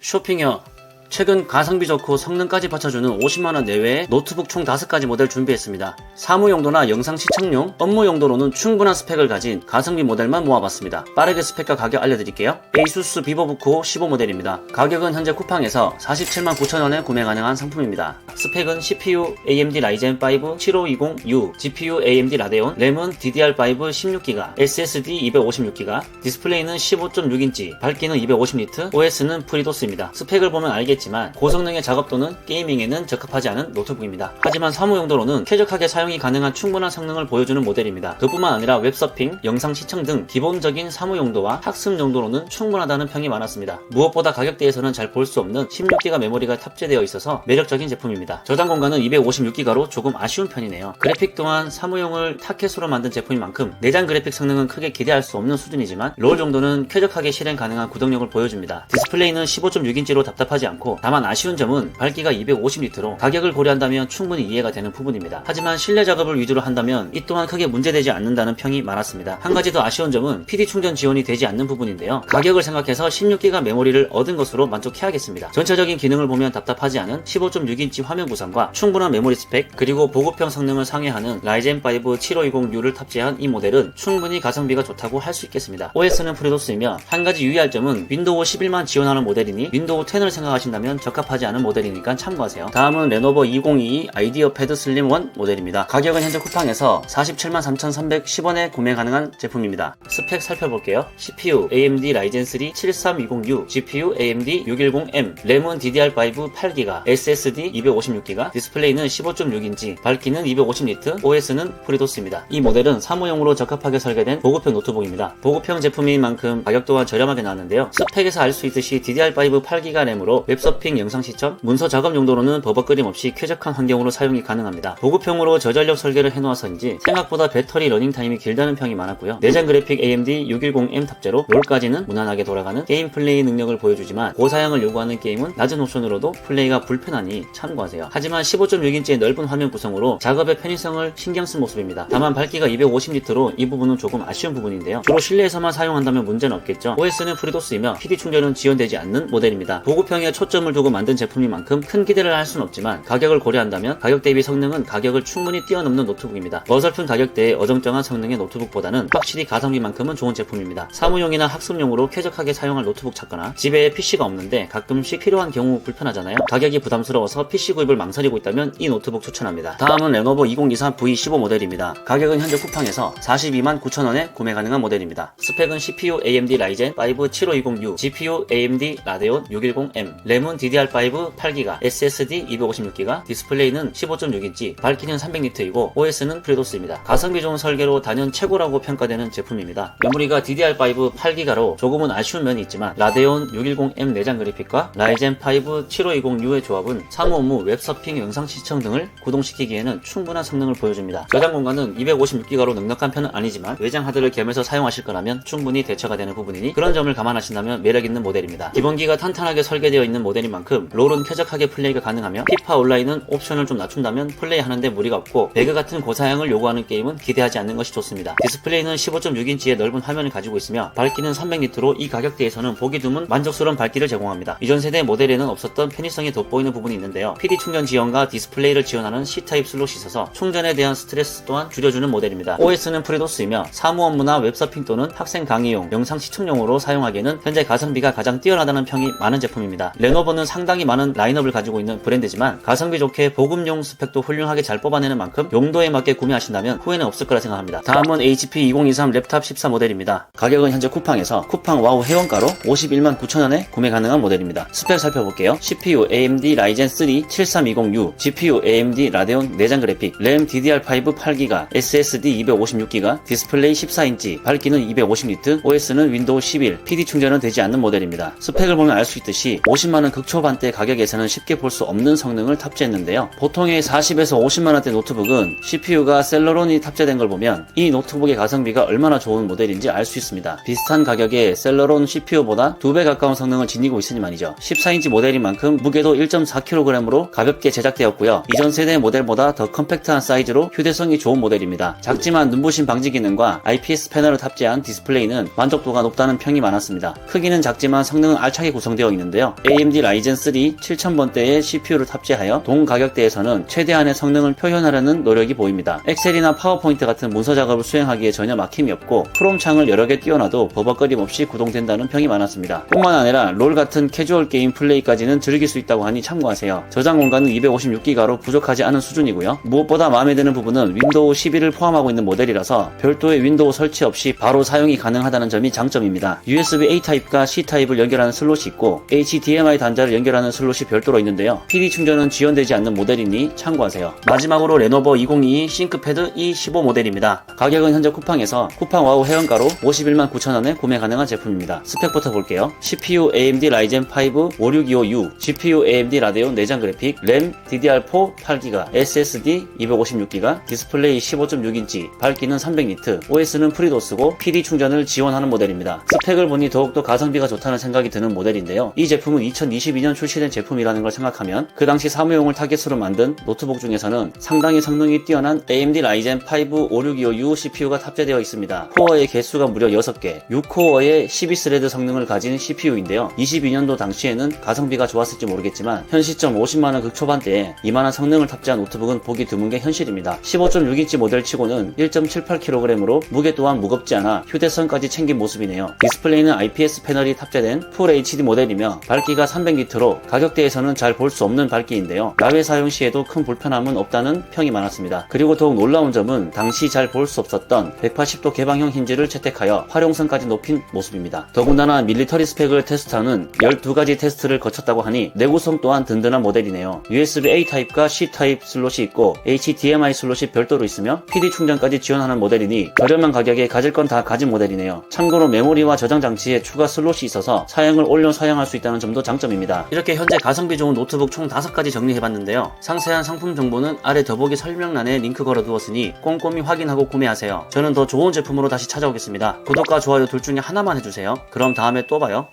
쇼핑혀. 최근 가성비 좋고 성능까지 받쳐주는 50만원 내외의 노트북 총 5가지 모델 준비했습니다. 사무용도나 영상 시청용, 업무용도로는 충분한 스펙을 가진 가성비 모델만 모아봤습니다. 빠르게 스펙과 가격 알려드릴게요. ASUS 비보부크 15 모델입니다. 가격은 현재 쿠팡에서 479,000원에 000원에 구매 가능한 상품입니다. 스펙은 CPU AMD Ryzen 5 7520U, GPU AMD 라데온, 램은 DDR5 16GB, SSD 256GB, 디스플레이는 15.6인치, 밝기는 250니트, OS는 프리도스입니다. 스펙을 보면 알겠지만 고성능의 작업 또는 게이밍에는 적합하지 않은 노트북입니다. 하지만 사무용도로는 쾌적하게 사용이 가능한 충분한 성능을 보여주는 모델입니다. 그뿐만 아니라 웹서핑, 영상 시청 등 기본적인 사무용도와 학습 용도로는 충분하다는 평이 많았습니다. 무엇보다 가격대에서는 잘 볼 수 없는 16GB 메모리가 탑재되어 있어서 매력적인 제품입니다. 저장 공간은 256GB로 조금 아쉬운 편이네요. 그래픽 또한 사무용을 타켓으로 만든 제품인 만큼 내장 그래픽 성능은 크게 기대할 수 없는 수준이지만 롤 정도는 쾌적하게 실행 가능한 구동력을 보여줍니다. 디스플레이는 15.6인치로 답답하지 않고 다만 아쉬운 점은 밝기가 250니트로 가격을 고려한다면 충분히 이해가 되는 부분입니다. 하지만 실내 작업을 위주로 한다면 이 또한 크게 문제되지 않는다는 평이 많았습니다. 한 가지 더 아쉬운 점은 PD 충전 지원이 되지 않는 부분인데요. 가격을 생각해서 16GB 메모리를 얻은 것으로 만족해야겠습니다. 전체적인 기능을 보면 답답하지 않은 15.6인치 화면 구성과 충분한 메모리 스펙, 그리고 보급형 성능을 상회하는 Ryzen 5 7520U를 탑재한 이 모델은 충분히 가성비가 좋다고 할 수 있겠습니다. OS는 프리도스이며 한 가지 유의할 점은 윈도우 11만 지원하는 모델이니 윈도우 10을 생각하신다면 적합하지 않은 모델이니까 참고하세요. 다음은 레노버 2022 아이디어 패드 슬림 1 모델입니다. 가격은 현재 쿠팡에서 473,310원에 구매 가능한 제품입니다. 스펙 살펴볼게요. CPU AMD Ryzen 3 7320U, GPU AMD 610M, 램은 DDR5 8GB, SSD 256GB, 디스플레이는 15.6인치, 밝기는 250니트, OS는 프리도스입니다. 이 모델은 사무용으로 적합하게 설계된 보급형 노트북입니다. 보급형 제품인 만큼 가격 또한 저렴하게 나왔는데요. 스펙에서 알 수 있듯이 DDR5 8GB 램으로 웹서핑, 영상 시청, 문서 작업 용도로는 버벅거림 없이 쾌적한 환경으로 사용이 가능합니다. 보급형으로 저전력 설계를 해놓아서인지 생각보다 배터리 러닝타임이 길다는 평이 많았고요. 내장 그래픽 AMD 610M 탑재로 롤까지는 무난하게 돌아가는 게임 플레이 능력을 보여주지만 고사양을 요구하는 게임은 낮은 옵션으로도 플레이가 불편하니 참고하세요. 하지만 15.6인치의 넓은 화면 구성으로 작업의 편의성을 신경쓴 모습입니다. 다만 밝기가 250니트로 이 부분은 조금 아쉬운 부분인데요. 주로 실내에서만 사용한다면 문제는 없겠죠. OS는 프리도스이며 PD 충전은 지원되지 않는 모델입니다. 보급형에 초점을 두고 만든 제품인 만큼 큰 기대를 할 수는 없지만 가격을 고려한다면 가격 대비 성능은 가격을 충분히 뛰어넘는 노트북입니다. 어설픈 가격대에 어정쩡한 성능의 노트북보다는 확실히 가성비만큼은 좋은 제품입니다. 사무용이나 학습용으로 쾌적하게 사용할 노트북 찾거나 집에 PC가 없는데 가끔씩 필요한 경우 불편하잖아요. 가격이 부담스러워서 PC 구입을 망설이고 있다면 이 노트북 추천합니다. 다음은 레노버 2023 V15 모델입니다. 가격은 현재 쿠팡에서 429,000원에 구매 가능한 모델입니다. 스펙은 CPU AMD Ryzen 5 7520U, GPU AMD 라데온 610M, 램은 DDR5 8GB, SSD 256GB, 디스플레이는 15.6인치, 밝기는 300니트이고 OS는 프리도스입니다. 가성비 좋은 설계로 단연 최고라고 평가되는 제품입니다. 메모리가 DDR5 8GB로 조금은 아쉬운 면이 있지만 라데온 610M 내장 그래픽과 Ryzen 5 7520U의 조합은 사무 업무, 웹서핑, 영상 시청 등을 구동시키기에는 충분한 성능을 보여줍니다. 저장 공간은 256GB로 넉넉한 편은 아니지만 외장 하드를 겸해서 사용하실 거라면 충분히 대처가 되는 부분이니 그런 점을 감안하신다면 매력있는 모델입니다. 기본기가 탄탄하게 설계되어 있는 모델인 만큼 롤은 쾌적하게 플레이가 가능하며 피파 온라인은 옵션을 좀 낮춘다면 플레이하는데 무리가 없고 배그 같은 고사양을 요구하는 게임은 기대하지 않는 것이 좋습니다. 디스플레이는 15.6인치의 넓은 화면을 가지고 있으며 밝기는 300니트로 이 가격대에서는 보기 드문 만족스러운 밝기를 제공합니다. 이전 세대 모델에는 없었던 편의성이 돋보이는 부분이 있는데요. PD 충전 지원과 디스플레이를 지원하는 C타입 슬롯이 있어서 충전에 대한 스트레스 또한 줄여주는 모델입니다. OS는 프리도스이며 사무 업무나 웹서핑 또는 학생 강의용, 영상 시청용으로 사용하기에는 현재 가성비가 가장 뛰어나다는 평이 많은 제품입니다. 레노버는 상당히 많은 라인업을 가지고 있는 브랜드지만 가성비 좋게 보급용 스펙도 훌륭하게 잘 뽑아내는 만큼 용도에 맞게 구매하신다면 후회는 없을 거라 생각합니다. 다음은 HP 2023 랩탑 14 모델입니다. 가격은 현재 쿠팡에서 쿠팡 와우 회원가로 519,000원에 구매 가능한 모델입니다. 스펙 살펴볼게요. CPU AMD Ryzen 3 7320U, GPU AMD 라데온 내장 그래픽, 램 DDR5 8GB, SSD 256GB, 디스플레이 14인치, 밝기는 250니트, OS는 윈도우 11, PD 충전은 되지 않는 모델입니다. 스펙을 보면 알 수 있듯이 50만원 극초반대 가격에서는 쉽게 볼 수 없는 성능을 탑재했는데요. 보통의 40에서 50만원대 노트북은 CPU가 셀러론이 탑재된 걸 보면 이 노트북의 가성비가 얼마나 좋은 모델인지 알 수 있습니다. 비슷한 가격에 셀러론 CPU보다 2배 가까운 성능을 지니고 있으니 말이죠. 14인치 모델인 만큼 무게도 1.4kg으로 가볍게 제작되었고요. 이전 세대 모델보다 더 컴팩트한 사이즈로 휴대성이 좋은 모델입니다. 작지만 눈부신 방지 기능과 IPS 패널을 탑재한 디스플레이는 만족도가 높다는 평이 많았습니다. 크기는 작지만 성능은 알차게 구성되어 있는데요. AMD AMD 라이젠 3 7000번대의 CPU를 탑재하여 동 가격대에서는 최대한의 성능을 표현하려는 노력이 보입니다. 엑셀이나 파워포인트 같은 문서 작업을 수행하기에 전혀 막힘이 없고 크롬 창을 여러 개 띄워놔도 버벅거림 없이 구동된다는 평이 많았습니다. 뿐만 아니라 롤 같은 캐주얼 게임 플레이까지는 즐길 수 있다고 하니 참고하세요. 저장 공간은 256기가로 부족하지 않은 수준이고요. 무엇보다 마음에 드는 부분은 윈도우 11을 포함하고 있는 모델이라서 별도의 윈도우 설치 없이 바로 사용이 가능하다는 점이 장점입니다. USB A 타입과 C 타입을 연결하는 슬롯이 있고 HDMI 단자를 연결하는 슬롯이 별도로 있는데요. PD 충전은 지원되지 않는 모델이니 참고하세요. 마지막으로 레노버 2022 싱크패드 E15 모델입니다. 가격은 현재 쿠팡에서 쿠팡 와우 회원가로 51만 9천원에 구매 가능한 제품입니다. 스펙부터 볼게요. CPU AMD 라이젠 5 5625U, GPU AMD 라데온 내장 그래픽, 램 DDR4 8GB, SSD 256GB, 디스플레이 15.6인치, 밝기는 300니트, OS는 프리도스고 PD 충전을 지원하는 모델입니다. 스펙을 보니 더욱더 가성비가 좋다는 생각이 드는 모델인데요. 이 제품은 2022년 출시된 제품이라는 걸 생각하면 그 당시 사무용을 타겟으로 만든 노트북 중에서는 상당히 성능이 뛰어난 AMD 라이젠 5 5625U CPU가 탑재되어 있습니다. 코어의 개수가 무려 6개, 6코어의 12스레드 성능을 가진 CPU인데요. 22년도 당시에는 가성비가 좋았을지 모르겠지만 현 시점 50만원 극초반대에 이만한 성능을 탑재한 노트북은 보기 드문 게 현실입니다. 15.6인치 모델 치고는 1.78kg으로 무게 또한 무겁지 않아 휴대성까지 챙긴 모습이네요. 디스플레이는 IPS 패널이 탑재된 풀 HD 모델이며 밝기가 300니트로 가격대에서는 잘 볼 수 없는 밝기인데요. 야외 사용 시에도 큰 불편함은 없다는 평이 많았습니다. 그리고 더욱 놀라운 점은 당시 잘 볼 수 없었던 180도 개방형 힌지를 채택하여 활용성까지 높인 모습입니다. 더군다나 밀리터리 스펙을 테스트하는 12가지 테스트를 거쳤다고 하니 내구성 또한 든든한 모델이네요. USB A 타입과 C 타입 슬롯이 있고 HDMI 슬롯이 별도로 있으며 PD 충전까지 지원하는 모델이니 저렴한 가격에 가질 건 다 가진 모델이네요. 참고로 메모리와 저장 장치에 추가 슬롯이 있어서 사양을 올려 사용할 수 있다는 점도 장점입니다. 이렇게 현재 가성비 좋은 노트북 총 5가지 정리해봤는데요. 상세한 상품 정보는 아래 더보기 설명란에 링크 걸어두었으니 꼼꼼히 확인하고 구매하세요. 저는 더 좋은 제품으로 다시 찾아오겠습니다. 구독과 좋아요 둘 중에 하나만 해주세요. 그럼 다음에 또 봐요.